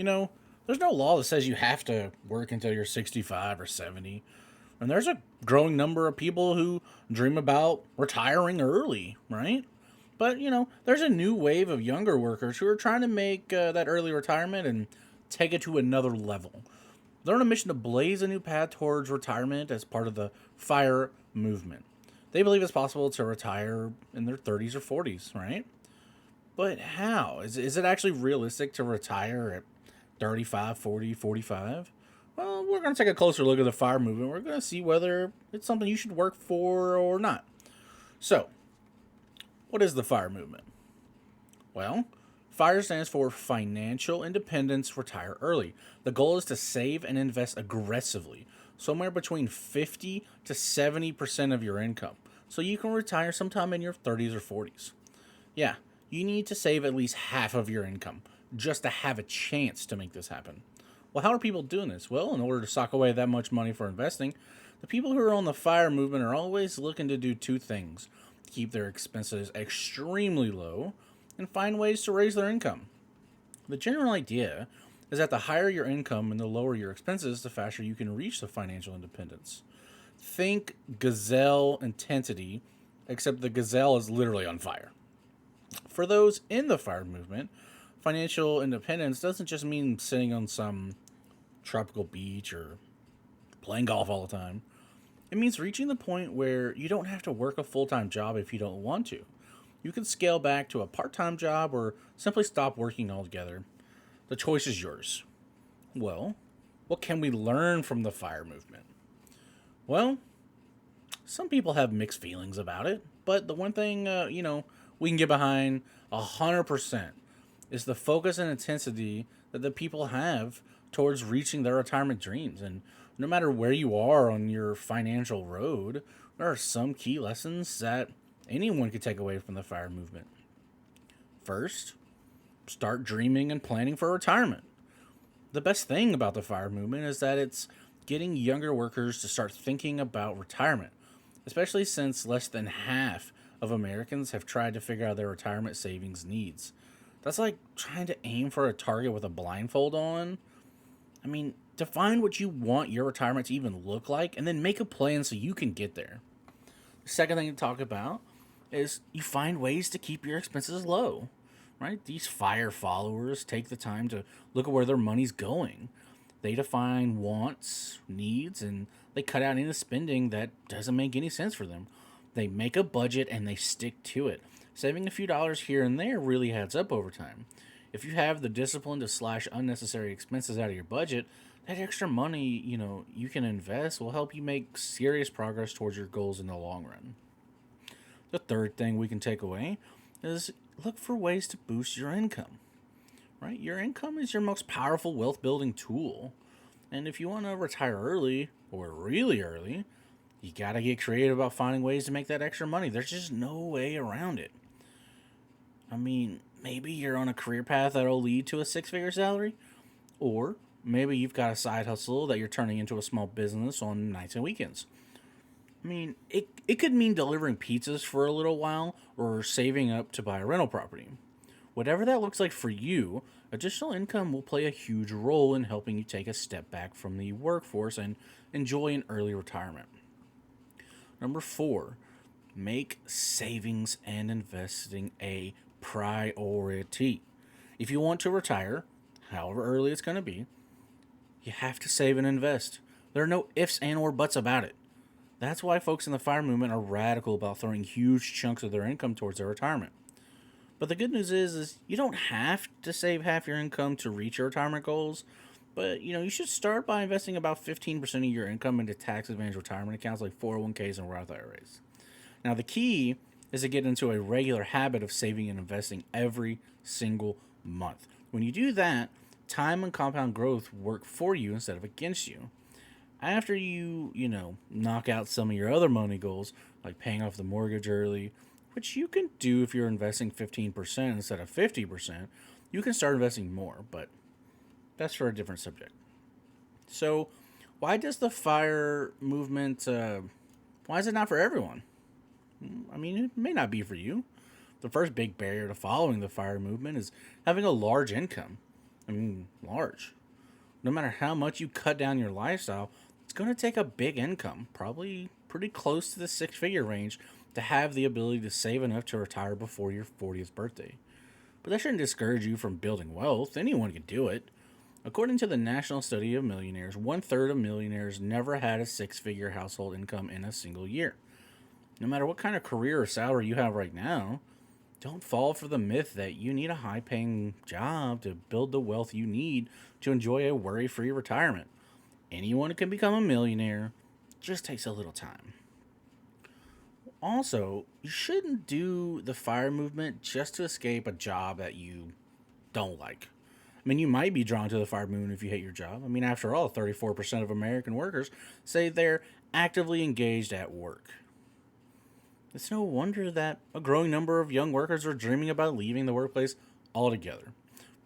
there's no law that says you have to work until you're 65 or 70. And there's a growing number of people who dream about retiring early, right? But, there's a new wave of younger workers who are trying to make that early retirement and take it to another level. They're on a mission to blaze a new path towards retirement as part of the FIRE movement. They believe it's possible to retire in their 30s or 40s, right? But how? Is it actually realistic to retire at 35, 40, 45? Well, we're going to take a closer look at the FIRE movement. We're going to see whether it's something you should work for or not. So, what is the FIRE movement? Well, FIRE stands for Financial Independence Retire Early. The goal is to save and invest aggressively, somewhere between 50 to 70% of your income, so you can retire sometime in your 30s or 40s. Yeah, you need to save at least half of your income just to have a chance to make this happen. Well, how are people doing this? Well, in order to sock away that much money for investing, the people who are on the FIRE movement are always looking to do two things: keep their expenses extremely low and find ways to raise their income. The general idea is that the higher your income and the lower your expenses, the faster you can reach the financial independence. Think gazelle intensity, except the gazelle is literally on fire. For those in the FIRE movement, financial independence doesn't just mean sitting on some tropical beach or playing golf all the time. It means reaching the point where you don't have to work a full time job if you don't want to. You can scale back to a part time job or simply stop working altogether. The choice is yours. Well, what can we learn from the FIRE movement? Well, some people have mixed feelings about it, but the one thing, we can get behind 100% is the focus and intensity that the people have towards reaching their retirement dreams. And no matter where you are on your financial road, there are some key lessons that anyone could take away from the FIRE movement. First, start dreaming and planning for retirement. The best thing about the FIRE movement is that it's getting younger workers to start thinking about retirement, especially since less than half of Americans have tried to figure out their retirement savings needs. That's like trying to aim for a target with a blindfold on. Define what you want your retirement to even look like and then make a plan so you can get there. The second thing to talk about is you find ways to keep your expenses low, right? These FIRE followers take the time to look at where their money's going. They define wants, needs, and they cut out any spending that doesn't make any sense for them. They make a budget and they stick to it. Saving a few dollars here and there really adds up over time. If you have the discipline to slash unnecessary expenses out of your budget, that extra money, you can invest will help you make serious progress towards your goals in the long run. The third thing we can take away is look for ways to boost your income. Right? Your income is your most powerful wealth building tool. And if you want to retire early or really early, you got to get creative about finding ways to make that extra money. There's just no way around it. Maybe you're on a career path that'll lead to a six-figure salary, or maybe you've got a side hustle that you're turning into a small business on nights and weekends. It could mean delivering pizzas for a little while or saving up to buy a rental property. Whatever that looks like for you, additional income will play a huge role in helping you take a step back from the workforce and enjoy an early retirement. Number 4, make savings and investing a priority. If you want to retire, however early it's going to be, you have to save and invest. There are no ifs and or buts about it. That's why folks in the FIRE movement are radical about throwing huge chunks of their income towards their retirement. But the good news is you don't have to save half your income to reach your retirement goals. But, you should start by investing about 15% of your income into tax-advantaged retirement accounts like 401ks and Roth IRAs. Now, the key is to get into a regular habit of saving and investing every single month. When you do that, time and compound growth work for you instead of against you. After you knock out some of your other money goals, like paying off the mortgage early, which you can do if you're investing 15% instead of 50%, you can start investing more, but that's for a different subject. So, why does the FIRE movement, why is it not for everyone? It may not be for you. The first big barrier to following the FIRE movement is having a large income. I mean, large. No matter how much you cut down your lifestyle, it's going to take a big income, probably pretty close to the six-figure range, to have the ability to save enough to retire before your 40th birthday. But that shouldn't discourage you from building wealth. Anyone can do it. According to the National Study of Millionaires, one third of millionaires never had a six-figure household income in a single year. No matter what kind of career or salary you have right now, don't fall for the myth that you need a high paying job to build the wealth you need to enjoy a worry free retirement. Anyone can become a millionaire, it just takes a little time. Also, you shouldn't do the FIRE movement just to escape a job that you don't like. I mean, you might be drawn to the FIRE movement if you hate your job. I mean, after all, 34% of American workers say they're actively engaged at work. It's no wonder that a growing number of young workers are dreaming about leaving the workplace altogether.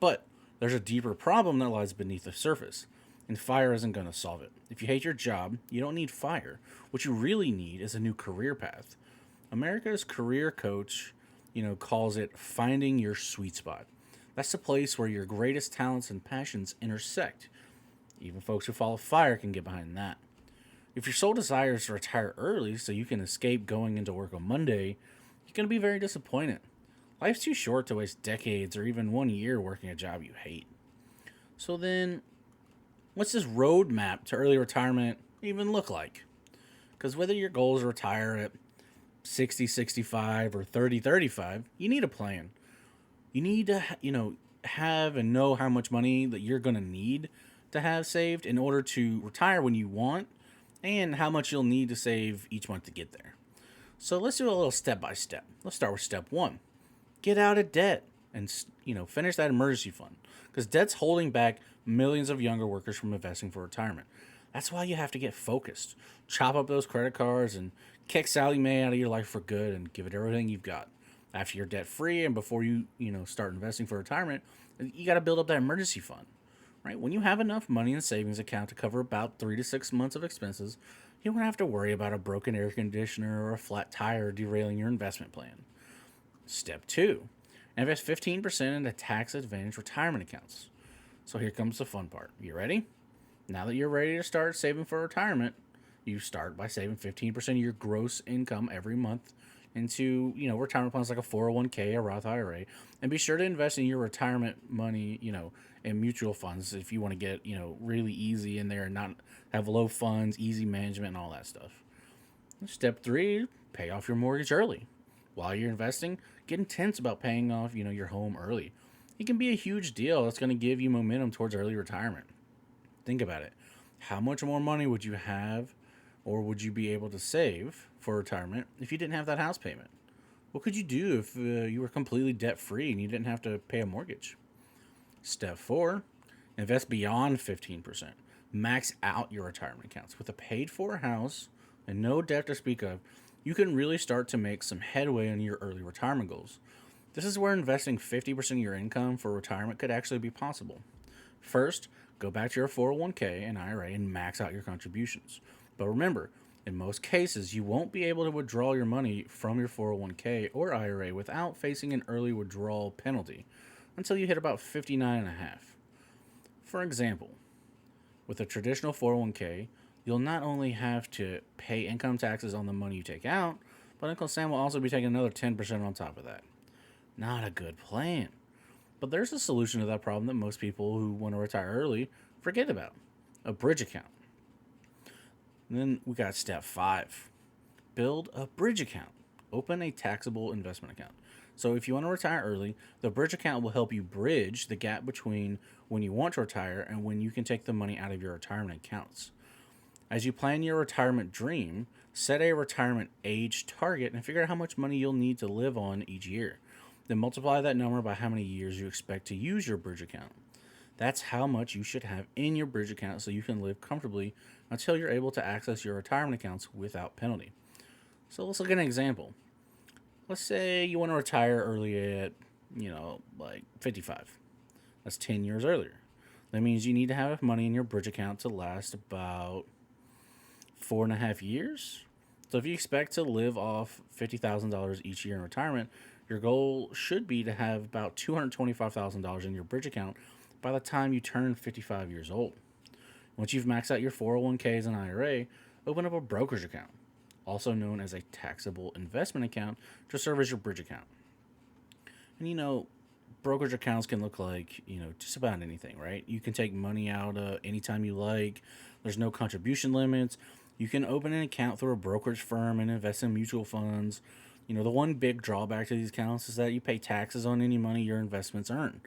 But there's a deeper problem that lies beneath the surface, and FIRE isn't going to solve it. If you hate your job, you don't need FIRE. What you really need is a new career path. America's career coach, calls it finding your sweet spot. That's the place where your greatest talents and passions intersect. Even folks who follow FIRE can get behind that. If your sole desire is to retire early so you can escape going into work on Monday, you're going to be very disappointed. Life's too short to waste decades or even 1 year working a job you hate. So then, what's this roadmap to early retirement even look like? Because whether your goal is to retire at 60, 65, or 30, 35, you need a plan. You need to, have and know how much money that you're going to need to have saved in order to retire when you want, and how much you'll need to save each month to get there. So let's do a little step by step. Let's start with step one. Get out of debt and, finish that emergency fund, because debt's holding back millions of younger workers from investing for retirement. That's why you have to get focused. Chop up those credit cards and kick Sally Mae out of your life for good and give it everything you've got. After you're debt free and before you, start investing for retirement, you got to build up that emergency fund. Right? When you have enough money in a savings account to cover about 3 to 6 months of expenses, you don't have to worry about a broken air conditioner or a flat tire derailing your investment plan. Step two, invest 15% into tax advantage retirement accounts. So here comes the fun part. You ready? Now that you're ready to start saving for retirement, you start by saving 15% of your gross income every month into, retirement plans like a 401k, a Roth IRA, and be sure to invest in your retirement money, in mutual funds if you want to get, really easy in there and not have low funds, easy management, and all that stuff. Step three, pay off your mortgage early. While you're investing, get intense about paying off, your home early. It can be a huge deal that's going to give you momentum towards early retirement. Think about it. How much more money would you have or would you be able to save for retirement if you didn't have that house payment? What could you do if you were completely debt free and you didn't have to pay a mortgage? Step four, invest beyond 15%. Max out your retirement accounts. With a paid for house and no debt to speak of, you can really start to make some headway on your early retirement goals. This is where investing 50% of your income for retirement could actually be possible. First, go back to your 401k and IRA and max out your contributions. But remember, in most cases, you won't be able to withdraw your money from your 401k or IRA without facing an early withdrawal penalty until you hit about 59 and a half. For example, with a traditional 401k, you'll not only have to pay income taxes on the money you take out, but Uncle Sam will also be taking another 10% on top of that. Not a good plan. But there's a solution to that problem that most people who want to retire early forget about: a bridge account. And then we got step five: build a bridge account. Open a taxable investment account. So if you want to retire early, the bridge account will help you bridge the gap between when you want to retire and when you can take the money out of your retirement accounts. As you plan your retirement dream, set a retirement age target and figure out how much money you'll need to live on each year. Then multiply that number by how many years you expect to use your bridge account. That's how much you should have in your bridge account so you can live comfortably until you're able to access your retirement accounts without penalty. So let's look at an example. Let's say you want to retire early at, 55. That's 10 years earlier. That means you need to have enough money in your bridge account to last about 4.5 years. So if you expect to live off $50,000 each year in retirement, your goal should be to have about $225,000 in your bridge account by the time you turn 55 years old. Once you've maxed out your 401ks and IRA, open up a brokerage account, also known as a taxable investment account, to serve as your bridge account. And brokerage accounts can look like, just about anything, right? You can take money out anytime you like. There's no contribution limits. You can open an account through a brokerage firm and invest in mutual funds. The one big drawback to these accounts is that you pay taxes on any money your investments earn.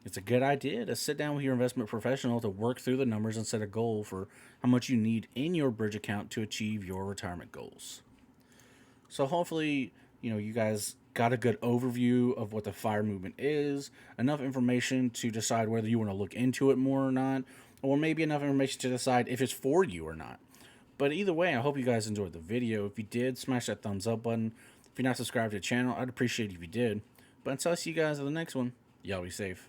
It's a good idea to sit down with your investment professional to work through the numbers and set a goal for how much you need in your bridge account to achieve your retirement goals. So hopefully, you guys got a good overview of what the FIRE movement is, enough information to decide whether you want to look into it more or not, or maybe enough information to decide if it's for you or not. But either way, I hope you guys enjoyed the video. If you did, smash that thumbs up button. If you're not subscribed to the channel, I'd appreciate it if you did. But until I see you guys in the next one, y'all be safe.